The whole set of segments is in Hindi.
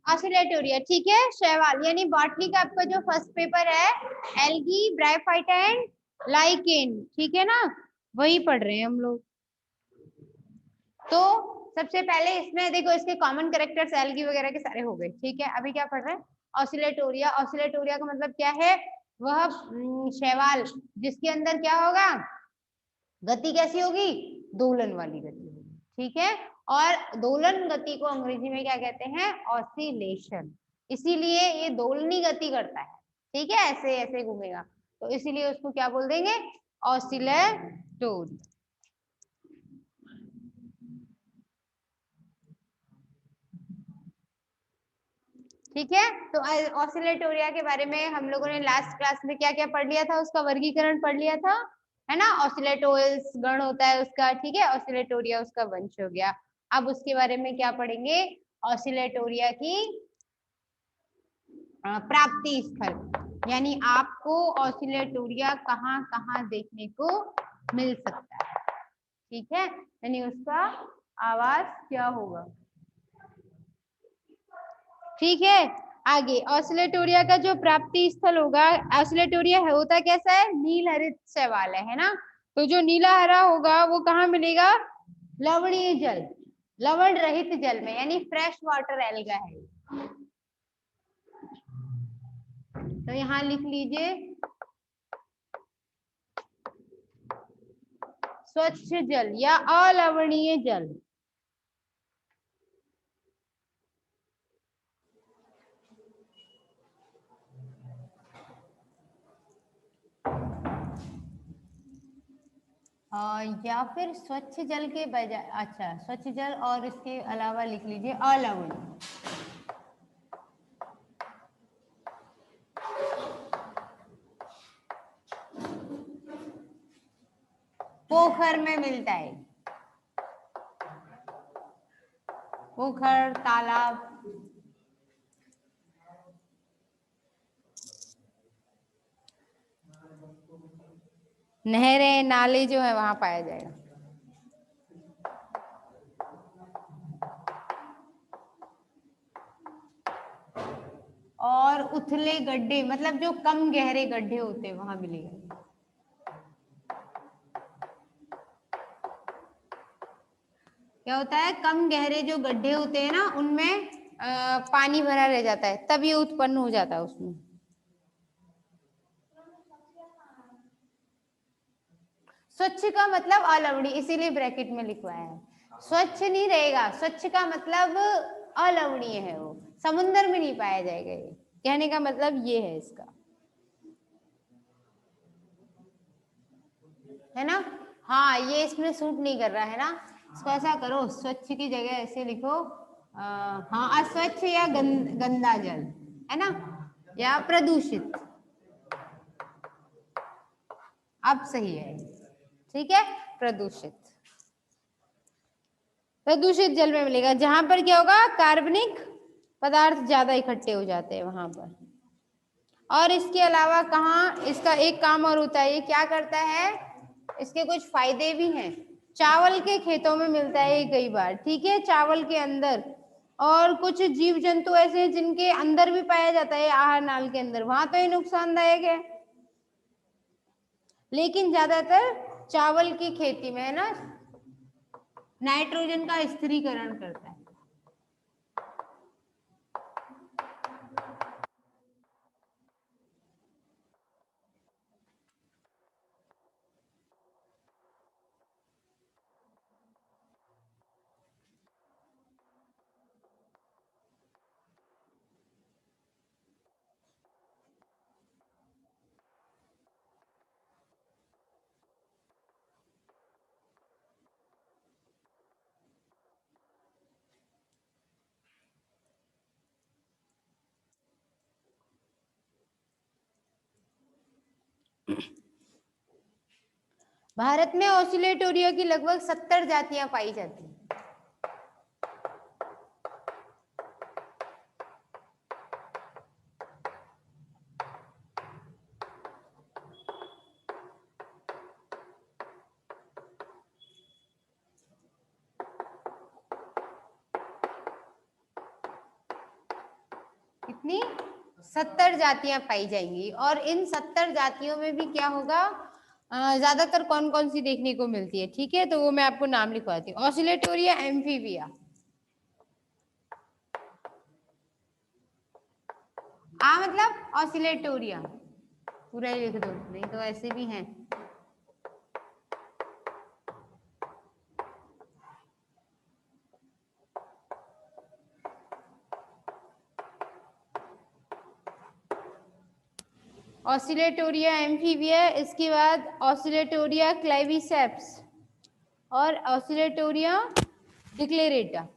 ऑसिलेटोरिया, ठीक है। शैवाल यानी बॉटनी का आपका जो फर्स्ट पेपर है, एल्गी, ब्रायोफाइटा एंड लाइकेन, ठीक है ना, वही पढ़ रहे हैं हम लोग। तो सबसे पहले इसमें देखो, इसके कॉमन कैरेक्टर्स एल्गी वगैरह के सारे हो गए, ठीक है। अभी क्या पढ़ रहे हैं, ऑसिलेटोरिया। ऑसिलेटोरिया का मतलब क्या है, वह शैवाल जिसके अंदर क्या होगा, गति कैसी होगी, दोलन वाली गति होगी, ठीक है। और दोलन गति को अंग्रेजी में क्या कहते हैं, ऑसिलेशन। इसीलिए ये दोलनी गति करता है, ठीक है, ऐसे ऐसे घूमेगा, तो इसीलिए उसको क्या बोल देंगे, ऑसिलेटोरिया। ठीक है। तो ऑसिलेटोरिया के बारे में हम लोगों ने लास्ट क्लास में क्या क्या पढ़ लिया था, उसका वर्गीकरण पढ़ लिया था, है ना। ऑसिलेटोइल्स गण होता है उसका, ठीक है। ऑसिलेटोरिया उसका वंश हो गया। अब उसके बारे में क्या पढ़ेंगे, ऑसिलेटोरिया की प्राप्ति स्थल, यानी आपको ऑसिलेटोरिया कहाँ कहाँ देखने को मिल सकता है, ठीक है, यानी उसका आवास क्या होगा, ठीक है। आगे ऑसिलेटोरिया का जो प्राप्ति स्थल होगा, ऑसिलेटोरिया है होता कैसा है, नील हरित शैवाल है ना। तो जो नीला हरा होगा वो कहाँ मिलेगा, लवणीय जल, लवण रहित जल में, यानी फ्रेश वाटर एल्गा है। तो यहाँ लिख लीजिए स्वच्छ जल या अलवणीय जल। या फिर स्वच्छ जल के बजाय, अच्छा स्वच्छ जल और इसके अलावा लिख लीजिए अलवणीय। पोखर में मिलता है, पोखर, तालाब, नहरें, नाले जो है वहां पाया जाएगा। और उथले गड्ढे, मतलब जो कम गहरे गड्ढे होते हैं वहां मिलेगा। क्या होता है, कम गहरे जो गड्ढे होते हैं ना, उनमें पानी भरा रह जाता है, तब ये उत्पन्न हो जाता है उसमें। स्वच्छ का मतलब अलवणीय, इसीलिए ब्रैकेट में लिखवाया है। स्वच्छ नहीं रहेगा, स्वच्छ का मतलब अलवणीय है, वो समुद्र में नहीं पाया जाएगा, ये कहने का मतलब ये है इसका, है ना। हाँ ये इसमें सूट नहीं कर रहा है ना, इसको ऐसा करो, स्वच्छ की जगह ऐसे लिखो, हाँ अस्वच्छ या गंदा जल, है ना, या प्रदूषित, अब सही है, ठीक है। प्रदूषित, प्रदूषित जल में मिलेगा जहां पर क्या होगा, कार्बनिक पदार्थ ज्यादा इकट्ठे हो जाते हैं वहां पर। और इसके अलावा कहाँ इसका एक काम और होता है, ये क्या करता है, इसके कुछ फायदे भी हैं। चावल के खेतों में मिलता है ये कई बार, ठीक है, चावल के अंदर। और कुछ जीव जंतु ऐसे हैं जिनके अंदर भी पाया जाता है आहार नाल के अंदर, वहां तो ये नुकसानदायक है, लेकिन ज्यादातर चावल की खेती में है ना, नाइट्रोजन का स्थिरीकरण करता है। भारत में ऑसिलेटोरिया की लगभग 70 जातियां पाई जाती हैं। कितनी 70 जातियां पाई जाएंगी। और इन 70 जातियों में भी क्या होगा, ज्यादातर कौन कौन सी देखने को मिलती है, ठीक है, तो वो मैं आपको नाम लिखवाती हूँ। ऑसिलेटोरिया एम्फीबिया, मतलब ऑसिलेटोरिया पूरा ही लिख दो, नहीं तो ऐसे भी हैं। ऑसिलेटोरिया एम्फीबिया, इसके बाद ऑसिलेटोरिया क्लेविसेप्स और ऑसिलेटोरिया डिक्लेरेटा।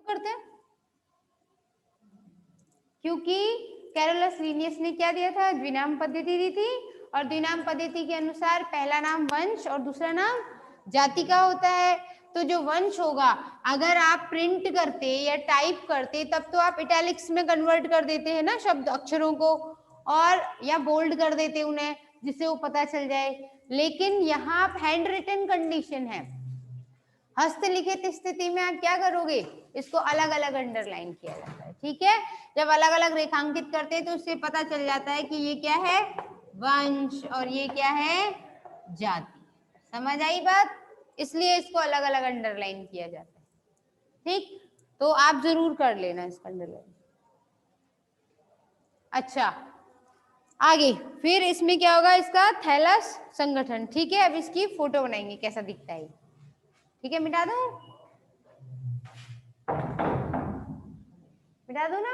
करते हैं क्योंकि कैरोलस लिनियस ने क्या दिया था, द्विनाम पद्धति दी थी, और द्विनाम पद्धति के अनुसार पहला नाम वंश और दूसरा नाम जाति का होता है। तो जो वंश होगा, अगर आप प्रिंट करते या टाइप करते तब तो आप इटैलिक्स में कन्वर्ट कर देते हैं ना शब्द अक्षरों को, और या बोल्ड कर देते उन्हें जिससे वो पता चल जाए। लेकिन यहाँ आप हैंड रिटन कंडीशन है, हस्तलिखित स्थिति में आप क्या करोगे, इसको अलग अलग अंडरलाइन किया जाता है, ठीक है। जब अलग अलग रेखांकित करते हैं तो उससे पता चल जाता है कि ये क्या है, वंश, और ये क्या है, जाति। समझ आई बात, इसलिए इसको अलग अलग अंडरलाइन किया जाता है, ठीक। तो आप जरूर कर लेना इसका अंडरलाइन। अच्छा, आगे फिर इसमें क्या होगा, इसका थैलस संगठन, ठीक है। अब इसकी फोटो बनाएंगे कैसा दिखता है, ठीक है। मिटा दूं, मिटा दूं ना,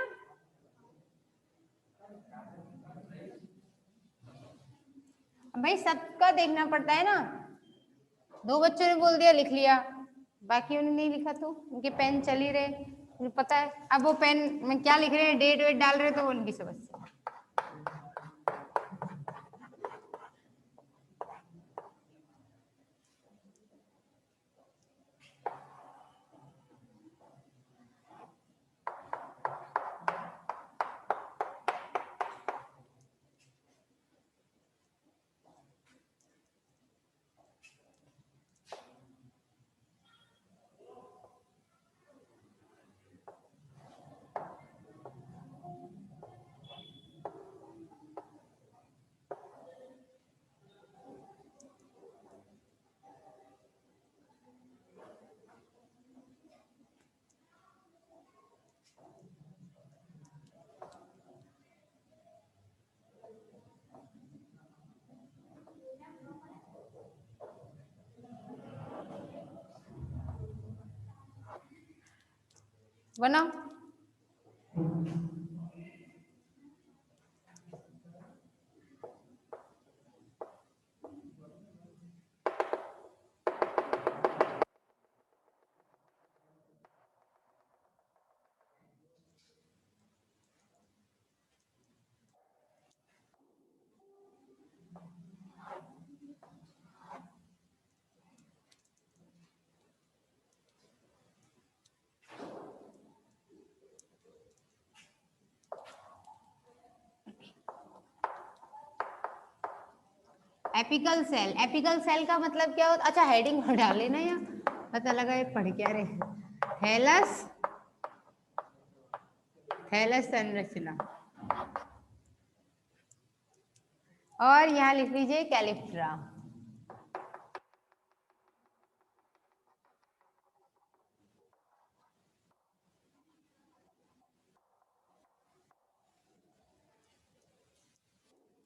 भाई सबका देखना पड़ता है ना। दो बच्चों ने बोल दिया लिख लिया, बाकी उन्होंने नहीं लिखा तो उनके पेन चल ही रहे, मुझे पता है। अब वो पेन में क्या लिख रहे हैं, डेट वेट डाल रहे हैं, तो वो उनकी समस्या। बनाओ, एपिकल सेल। एपिकल सेल का मतलब क्या होता, अच्छा हेडिंग डाल लेना, यहाँ पता लगा ये पढ़ क्या रहे। थैलस, थैलस संरचना, और यहाँ लिख लीजिए कैलिफ्ट्रा।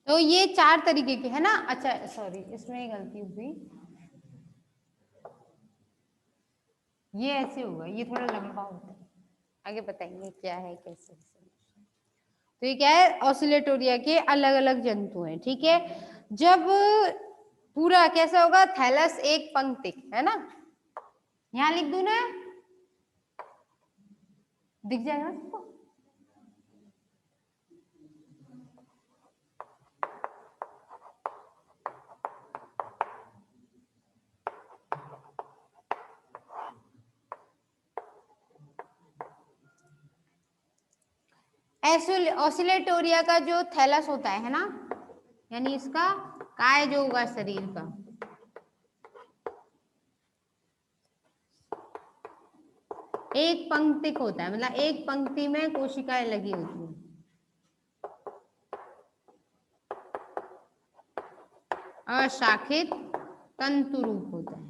तो ये 4 तरीके के है ना। अच्छा सॉरी, इसमें गलती हुई, ये ऐसे होगा, ये थोड़ा लंबा होता है, आगे बताएंगे क्या है कैसे। तो ये क्या है, ऑसिलेटोरिया के अलग अलग जंतु हैं, ठीक है। जब पूरा कैसा होगा, थैलस एक पंक्तिक है ना, यहां लिख दूं ना, दिख जाएगा आपको। ऑसिलेटोरिया का जो थैलस होता है ना, यानी इसका काय जो होगा शरीर का, एक पंक्तिक होता है, मतलब एक पंक्ति में कोशिकाएं लगी होती है। अशाखित तंतुरूप होता है,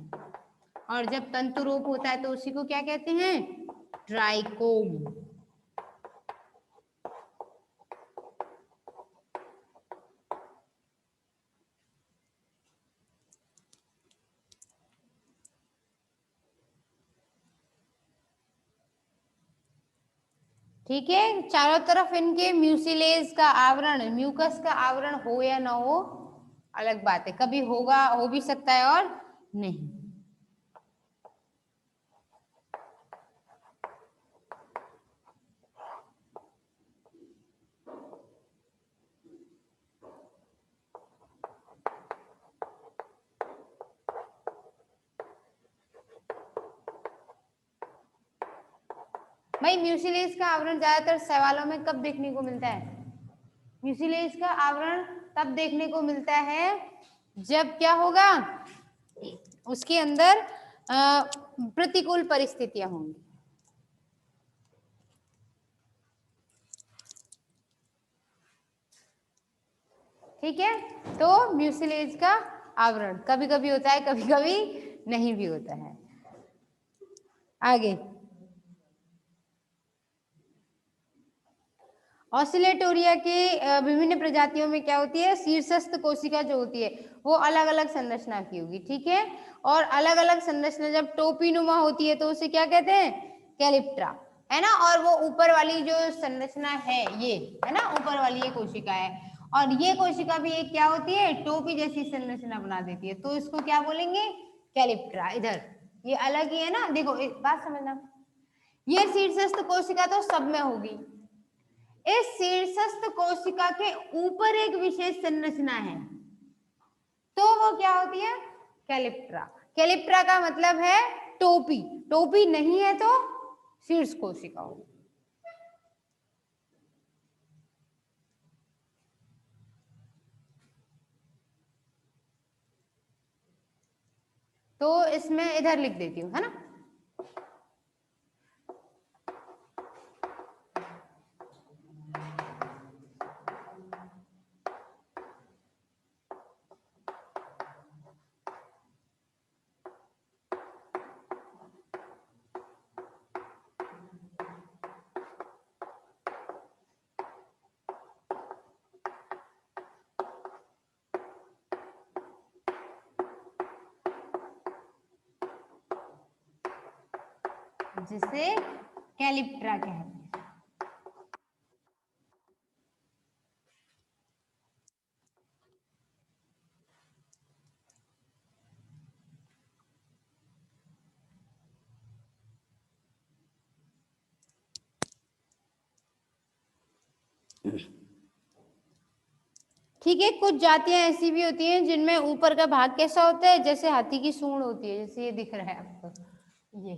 और जब तंतुरूप होता है तो उसी को क्या कहते हैं, ट्राइकोम। ठीक है, चारों तरफ इनके म्यूसिलेज का आवरण, म्यूकस का आवरण हो या ना हो अलग बात है, कभी होगा, हो भी सकता है और नहीं। भाई म्यूसिलेज का आवरण ज्यादातर सवालों में कब देखने को मिलता है, म्यूसिलेज का आवरण तब देखने को मिलता है जब क्या होगा, उसके अंदर प्रतिकूल परिस्थितियां होंगी। ठीक है, तो म्यूसिलेज का आवरण कभी कभी होता है, कभी कभी नहीं भी होता है। आगे, ऑसिलेटोरिया के विभिन्न प्रजातियों में क्या होती है, शीर्षस्थ कोशिका जो होती है वो अलग अलग संरचना की होगी। ठीक है, और अलग अलग संरचना जब टोपीनुमा होती है तो उसे क्या कहते हैं, कैलिप्ट्रा, है ना। और वो ऊपर वाली जो संरचना है ये, है ना, ऊपर वाली ये कोशिका है, और ये कोशिका भी एक क्या होती है, टोपी जैसी संरचना बना देती है, तो इसको क्या बोलेंगे, कैलिप्ट्रा। इधर ये अलग ही है ना, देखो एक बात समझना, ये शीर्षस्थ कोशिका तो सब में होगी, इस शीर्षस्थ कोशिका के ऊपर एक विशेष संरचना है, तो वो क्या होती है, कैलिप्ट्रा। कैलिप्ट्रा का मतलब है टोपी, टोपी नहीं है तो शीर्ष कोशिका होगी। तो इसमें इधर लिख देती हूँ, है ना। जिसे कैलिप्ट्रा कहते हैं। ठीक है, कुछ जातियां ऐसी भी होती हैं जिनमें ऊपर का भाग कैसा होता है, जैसे हाथी की सूंड होती है, जैसे ये दिख रहा है आपको ये।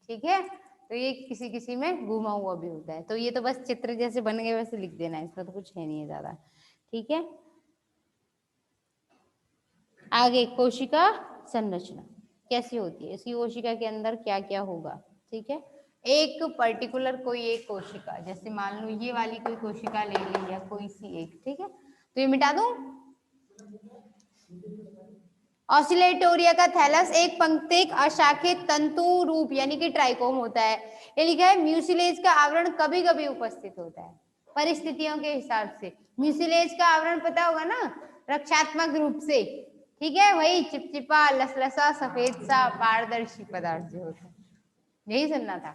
ठीक है, तो ये किसी किसी में घुमा हुआ भी होता है, तो ये तो बस चित्र जैसे बन गए वैसे लिख देना है, इसमें तो कुछ है नहीं है ज्यादा। ठीक है, आगे कोशिका संरचना कैसी होती है, इसी कोशिका के अंदर क्या क्या होगा। ठीक है, एक पर्टिकुलर कोई एक कोशिका, जैसे मान लो ये वाली कोई कोशिका ले ली या कोई सी एक, ठीक है, तो ये मिटा दूं। ऑसिलेटोरिया का थैलस एक पंक्तिक अशाखित तंतु रूप यानी कि ट्राइकोम होता है। ये लिखा है म्यूसिलेज का आवरण कभी कभी उपस्थित होता है परिस्थितियों के हिसाब से। म्यूसिलेज का आवरण पता होगा ना, रक्षात्मक रूप से। ठीक है, वही चिपचिपा लसलसा सफेद सा पारदर्शी पदार्थ जो होता है, यही सुनना था।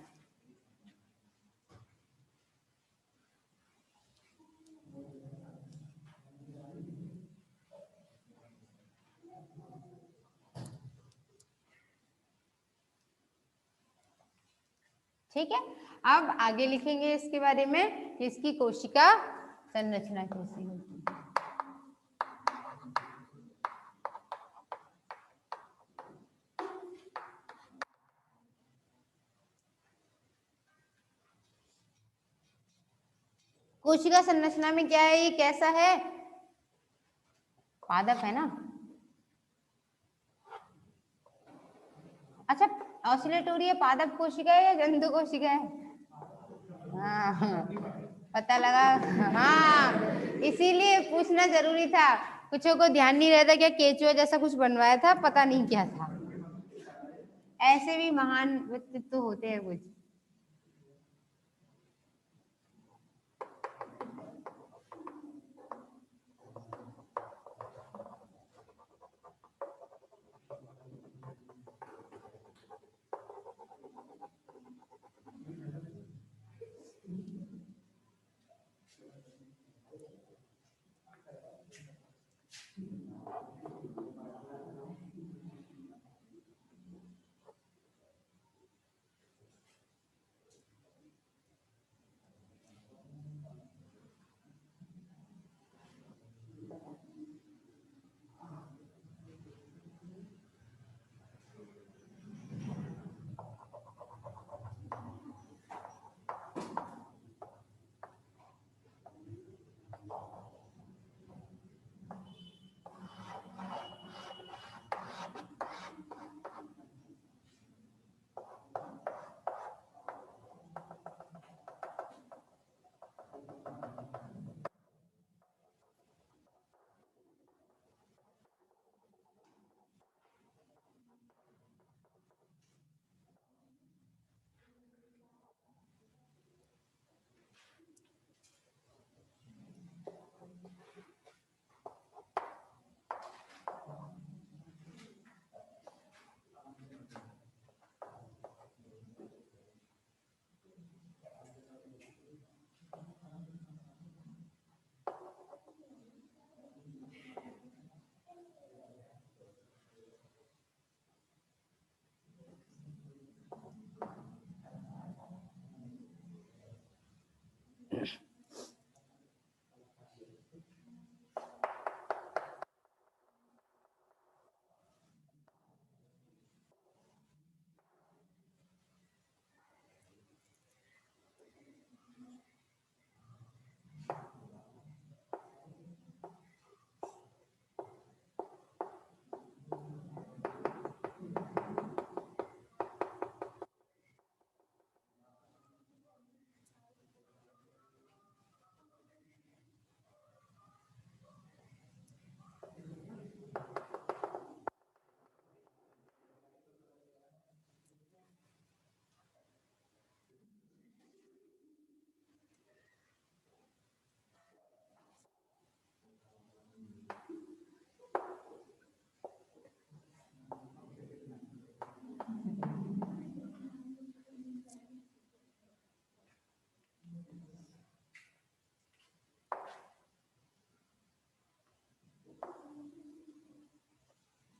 ठीक है, अब आगे लिखेंगे इसके बारे में कि इसकी कोशिका संरचना कैसी होती है। कोशिका संरचना में क्या है, ये कैसा है, पादप है ना। अच्छा, ऑसिलेटोरिया पादप कोशिका है या जंतु कोशिका है? हाँ, पता लगा। हाँ, इसीलिए पूछना जरूरी था, कुछों को ध्यान नहीं रहता, क्या केचुआ जैसा कुछ बनवाया था, पता नहीं क्या था। ऐसे भी महान व्यक्तित्व होते हैं कुछ।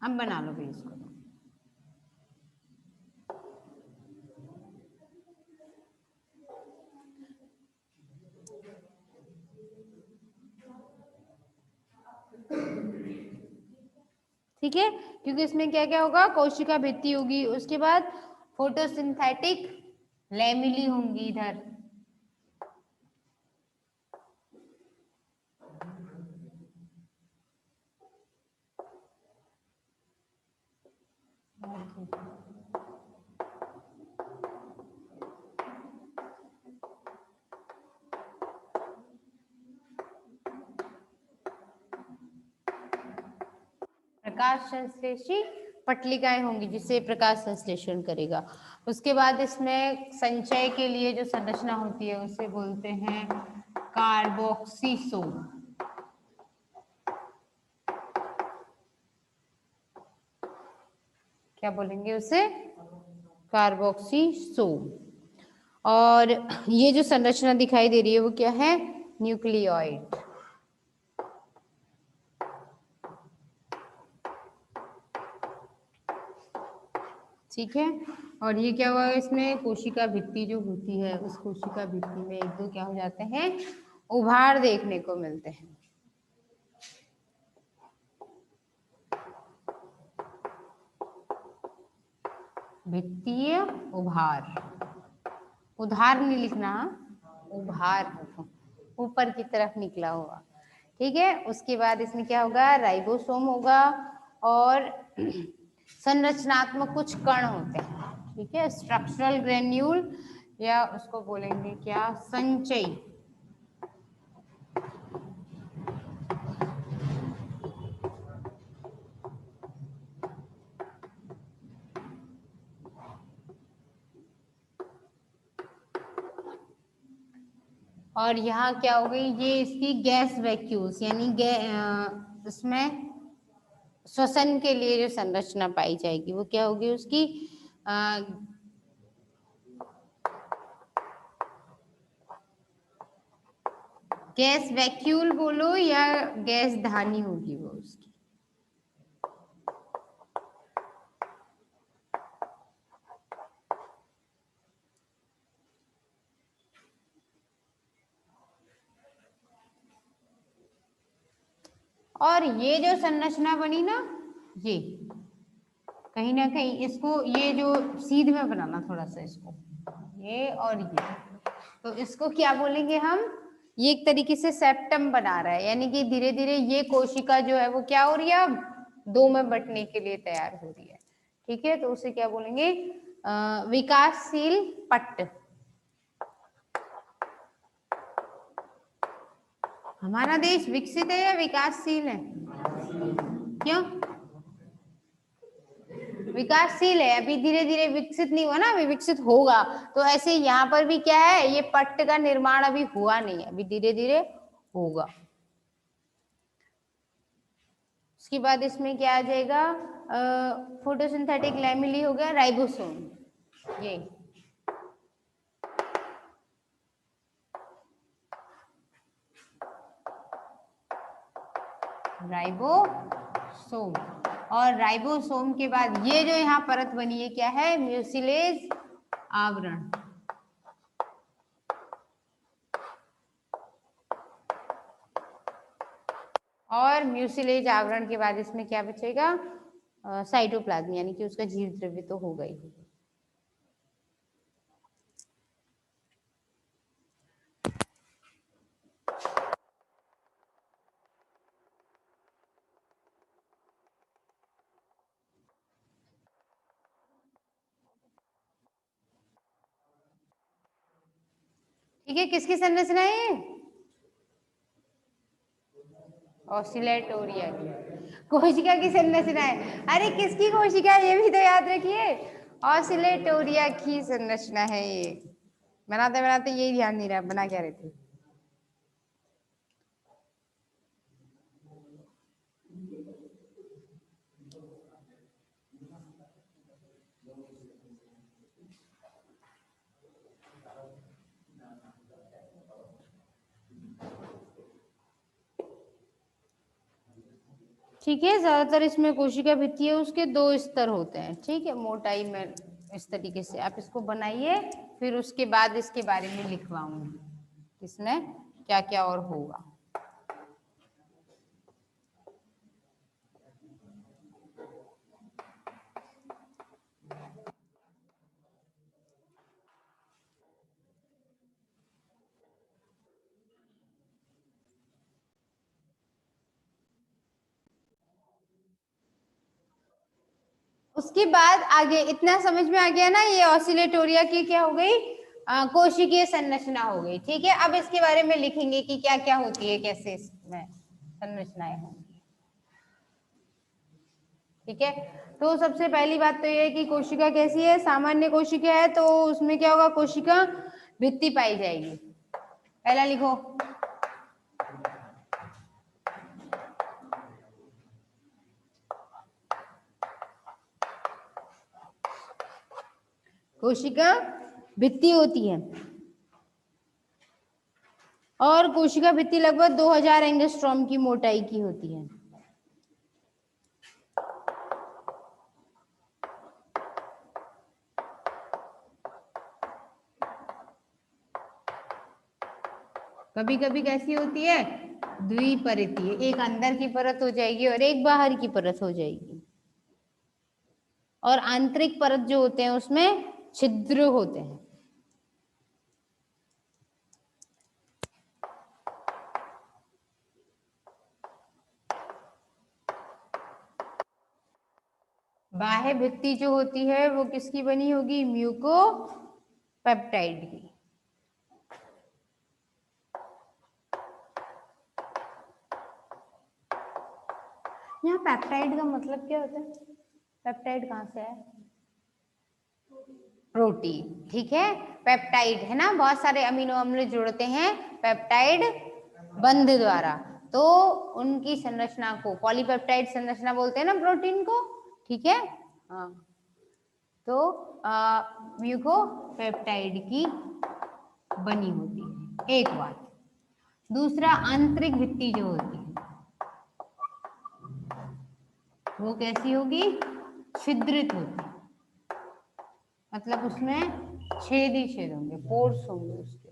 अब बना लो भी इसको। ठीक है, क्योंकि इसमें क्या क्या होगा, कोशिका भित्ति होगी, उसके बाद फोटोसिंथेटिक लैमिली होंगी इधर। प्रकाश संश्लेषी पटलिकाएं होंगी जिससे प्रकाश संश्लेषण करेगा। उसके बाद इसमें संचय के लिए जो संरचना होती है उसे बोलते हैं कार्बोक्सिसोम। क्या बोलेंगे उसे, कार्बोक्सिसोम। और ये जो संरचना दिखाई दे रही है वो क्या है, न्यूक्लियोइड। ठीक है, और ये क्या हुआ, इसमें कोशिका भित्ति जो होती है उस कोशिका भित्ति में एक दो क्या हो जाते हैं, उभार देखने को मिलते हैं। भित्तीय उभार, उधार नहीं लिखना, उभार, ऊपर की तरफ निकला हुआ, ठीक है। उसके बाद इसमें क्या होगा, राइबोसोम होगा और संरचनात्मक कुछ कण होते हैं, ठीक है, स्ट्रक्चरल ग्रेन्यूल या उसको बोलेंगे क्या, संचयी। और यहाँ क्या हो गई, ये इसकी गैस वैक्यूल्स यानी इसमें श्वसन के लिए जो संरचना पाई जाएगी वो क्या होगी उसकी, गैस वैक्यूल बोलो या गैस धानी होगी वो उसकी। और ये जो संरचना बनी ना, ये कहीं ना कहीं इसको, ये जो सीध में बनाना थोड़ा सा इसको, ये और ये, तो इसको क्या बोलेंगे हम, ये एक तरीके से सेप्टम बना रहा है, यानी कि धीरे धीरे ये कोशिका जो है वो क्या हो रही है, अब दो में बंटने के लिए तैयार हो रही है, ठीक है। तो उसे क्या बोलेंगे, विकासशील पट्ट। हमारा देश विकसित है या विकासशील है, क्यों विकासशील है, अभी धीरे धीरे विकसित नहीं हुआ ना, अभी विकसित होगा। तो ऐसे यहाँ पर भी क्या है, ये पट्ट का निर्माण अभी हुआ नहीं है, अभी धीरे धीरे होगा। उसके बाद इसमें क्या आ जाएगा, फोटोसिंथेटिक लैमेली हो गया, राइबोसोम, ये राइबोसोम। और राइबोसोम के बाद ये जो यहाँ परत बनी है क्या है, म्यूसिलेज आवरण। और म्यूसिलेज आवरण के बाद इसमें क्या बचेगा, साइटोप्लाज्म, यानी कि उसका जीव द्रव्य तो होगा ही। ठीक है, किसकी संरचना है, ऑसिलेटोरिया की। कोशिका की संरचना है, अरे किसकी कोशिका है ये भी तो याद रखिए, ऑसिलेटोरिया की संरचना है ये। बनाते बनाते यही ध्यान नहीं रहा, बना क्या रहे थे। ठीक है, ज्यादातर इसमें कोशिका भित्ति है उसके दो स्तर होते हैं, ठीक है, मोटाई में इस तरीके से आप इसको बनाइए, फिर उसके बाद इसके बारे में लिखवाऊंगी इसमें क्या क्या और होगा। उसके बाद आगे इतना समझ में आ गया ना, ये ऑसिलेटोरिया की क्या हो गई, कोशिकीय संरचना हो गई, ठीक है। अब इसके बारे में लिखेंगे कि क्या क्या होती है, कैसे इसमें संरचनाएं होंगी, ठीक है। तो सबसे पहली बात तो ये है कि कोशिका कैसी है, सामान्य कोशिका है तो उसमें क्या होगा, कोशिका भित्ति पाई जाएगी। पहला लिखो, कोशिका भित्ति होती है और कोशिका भित्ति लगभग 2000 एंगस्ट्रॉम की मोटाई की होती है। कभी कभी कैसी होती है, द्विपरतीय, एक अंदर की परत हो जाएगी और एक बाहर की परत हो जाएगी। और आंतरिक परत जो होते हैं उसमें छिद्र होते हैं। बाह्य भित्ति जो होती है वो किसकी बनी होगी? म्यूकोपेप्टाइड की। यहाँ पेप्टाइड का मतलब क्या होता है? पेप्टाइड कहाँ से है? प्रोटीन, ठीक है। पेप्टाइड है ना, बहुत सारे अमीनो अम्ल जुड़ते हैं पेप्टाइड बंध द्वारा, तो उनकी संरचना को पॉलीपेप्टाइड संरचना बोलते हैं ना प्रोटीन को, ठीक है। हाँ, तो म्यूकोपेप्टाइड की बनी होती है, एक बात। दूसरा, आंतरिक भित्ति जो होती है वो कैसी होगी? छिद्रित होती है, मतलब उसमें छेद ही छेद होंगे, पोर्स होंगे उसके,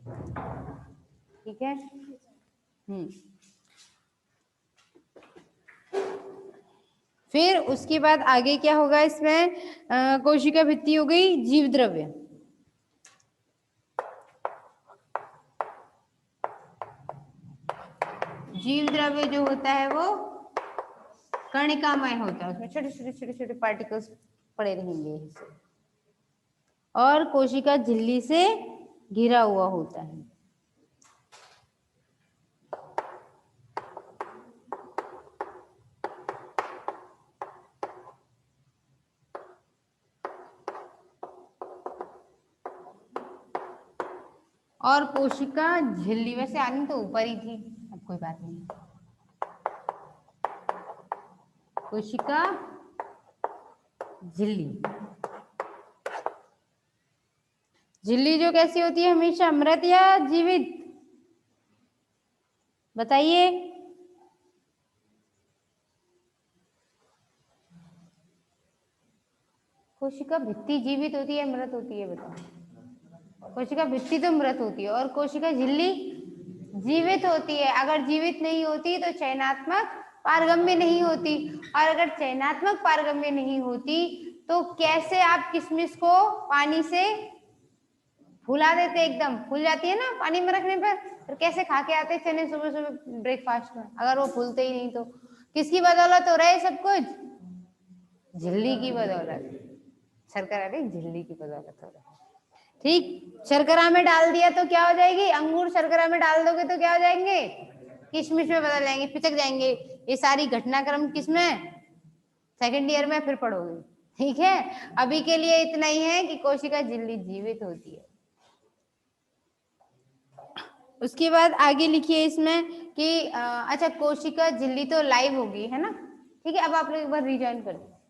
ठीक है। फिर उसके बाद आगे क्या होगा इसमें? कोशिका भित्ति हो गई जीव द्रव्य। जीव द्रव्य जो होता है वो कणिकामय होता है, उसमें छोटे छोटे छोटे छोटे पार्टिकल्स पड़े रहेंगे और कोशिका झिल्ली से घिरा हुआ होता है। और कोशिका झिल्ली, वैसे आनी तो ऊपर ही थी, अब कोई बात नहीं। कोशिका झिल्ली, झिल्ली जो कैसी होती है? हमेशा मृत या जीवित? बताइए। कोशिका भित्ति जीवित होती है मृत होती है? बताओ। कोशिका भित्ति तो मृत होती है और कोशिका झिल्ली जीवित होती है। अगर जीवित नहीं होती तो चयनात्मक पारगम्य नहीं होती, और अगर चयनात्मक पारगम्य नहीं होती तो कैसे आप किशमिश को पानी से फुला देते? एकदम फूल जाती है ना पानी में रखने पर, तो कैसे खा के आते चने सुबह सुबह ब्रेकफास्ट में, अगर वो फूलते ही नहीं तो? किसकी बदौलत हो रहा है सब कुछ? झिल्ली की बदौलत। शर्करा नहीं, झिल्ली की बदौलत हो रहा है, ठीक। शर्करा में डाल दिया तो क्या हो जाएगी? अंगूर शर्करा में डाल दोगे तो क्या हो जाएंगे? किशमिश में बदल जाएंगे, पिचक जाएंगे। ये सारी घटनाक्रम किसमें? सेकंड ईयर में फिर पढ़ोगे, ठीक है। अभी के लिए इतना ही है कि कोशिका झिल्ली जीवित होती है। उसके बाद आगे लिखिए इसमें कि अच्छा, कोशिका झिल्ली तो लाइव होगी, है ना, ठीक है। अब आप लोग एक बार रिजॉइन कर दो।